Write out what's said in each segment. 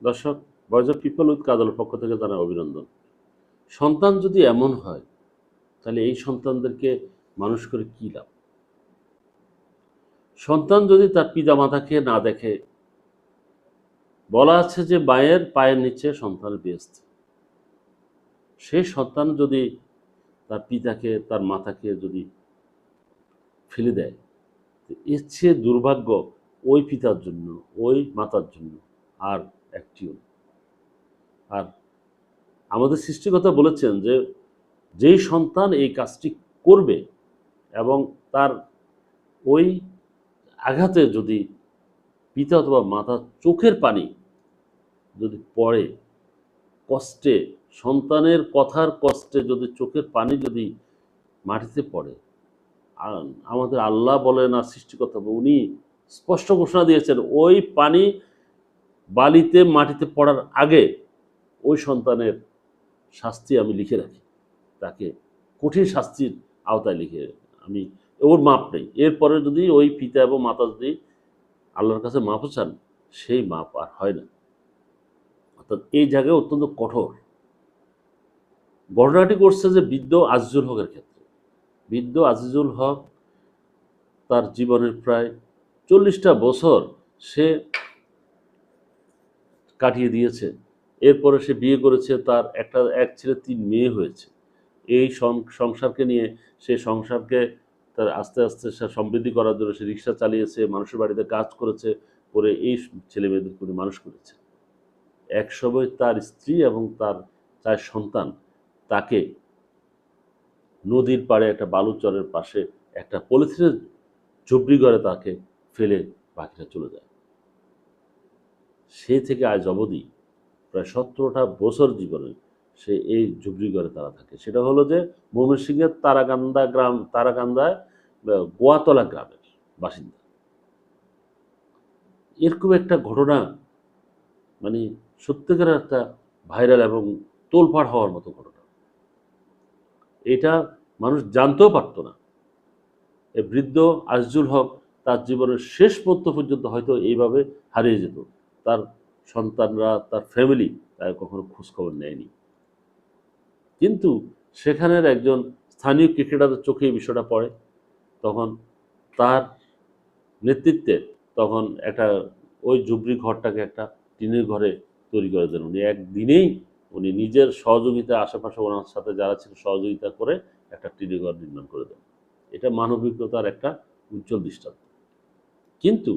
দর্শক, voice of people with কাজলের পক্ষ থেকে জানাই অভিনন্দন। সন্তান যদি এমন হয়, তাহলে এই সন্তানদেরকে মানুষ করে কি লাভ? সন্তান যদি তার পিতামাতাকে না দেখে, বলা আছে যে মায়ের পায়ের নিচে সন্তানের বেহেশত। সেই সন্তান যদি তার পিতাকে, তার মাতাকে যদি ফেলে দেয়, এর চেয়ে দুর্ভাগ্য ওই পিতার জন্য, ওই মাতার জন্য আর একটিও না। আর আমাদের সৃষ্টিকর্তা বলেছেন যে যেই সন্তান এই কাজটি করবে এবং তার ওই আঘাতে যদি পিতা অথবা মাতার চোখের পানি যদি পড়ে, কষ্টে, সন্তানের কথার কষ্টে যদি চোখের পানি যদি মাটিতে পড়ে, আমাদের আল্লাহ বলেন আর সৃষ্টিকর্তা উনি স্পষ্ট ঘোষণা দিয়েছেন, ওই পানি বালিতে মাটিতে পড়ার আগে ওই সন্তানের শাস্তি আমি লিখে রাখি, তাকে কঠিন শাস্তির আওতায় লিখে আমি, ওর মাপ নেই। এরপরে যদি ওই পিতা এবং মাতা যদি আল্লাহর কাছে মাপও চান, সেই মাপ আর হয় না। অর্থাৎ এই জায়গায় অত্যন্ত কঠোর। ঘটনাটি করছে যে বৃদ্ধ আজিজুল হকের ক্ষেত্রে। বৃদ্ধ আজিজুল হক তার জীবনের প্রায় 40টা বছর সে কাটিয়ে দিয়েছে। এরপরে সে বিয়ে করেছে, তার এক ছেলে 3 মেয়ে হয়েছে। এই সংসারকে নিয়ে, সে সংসারকে তার আস্তে আস্তে সে সমৃদ্ধি করার জন্য সে রিক্সা চালিয়েছে, মানুষের বাড়িতে কাজ করেছে, করে এই ছেলে মেয়েদের করে মানুষ করেছে। একসময় তার স্ত্রী এবং তার 4 সন্তান তাকে নদীর পাড়ে একটা বালুচরের পাশে একটা পলিথিনের ঝুপড়ি ঘরে তাকে ফেলে পাখিরা চলে যায়। সে থেকে আজ অবধি প্রায় 17টা বছর জীবনে সে এই ঝুপড়ি ঘরে তারা থাকে। সেটা হলো যে ময়মনসিংহের তারাকান্দায় গোয়াতলা গ্রামের বাসিন্দা। এরকম একটা ঘটনা মানে সত্যিকারের একটা ভাইরাল এবং তোলপাড় হওয়ার মতো ঘটনা। এটা মানুষ জানতেও পারতো না। এই বৃদ্ধ আজিজুল হক তার জীবনের শেষ মুহূর্ত পর্যন্ত হয়তো এইভাবে হারিয়ে যেত। তার সন্তানরা, তার ফ্যামিলি তার কখনো খোঁজখবর নেয়নি। কিন্তু সেখানের একজন স্থানীয় ক্রিকেটারের চোখে এই বিষয়টা পড়ে। তখন তার নেতৃত্বে তখন একটা ওই ঝুপড়ি ঘরটাকে একটা টিনের ঘরে তৈরি করে দেন। উনি একদিনেই উনি নিজের সহযোগিতা, আশেপাশে ওনার সাথে যারা ছিল সহযোগিতা করে একটা টিনের ঘর নির্মাণ করে দেন। এটা মানবিকতার একটা উজ্জ্বল দৃষ্টান্ত। কিন্তু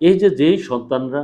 এই যে যেই সন্তানরা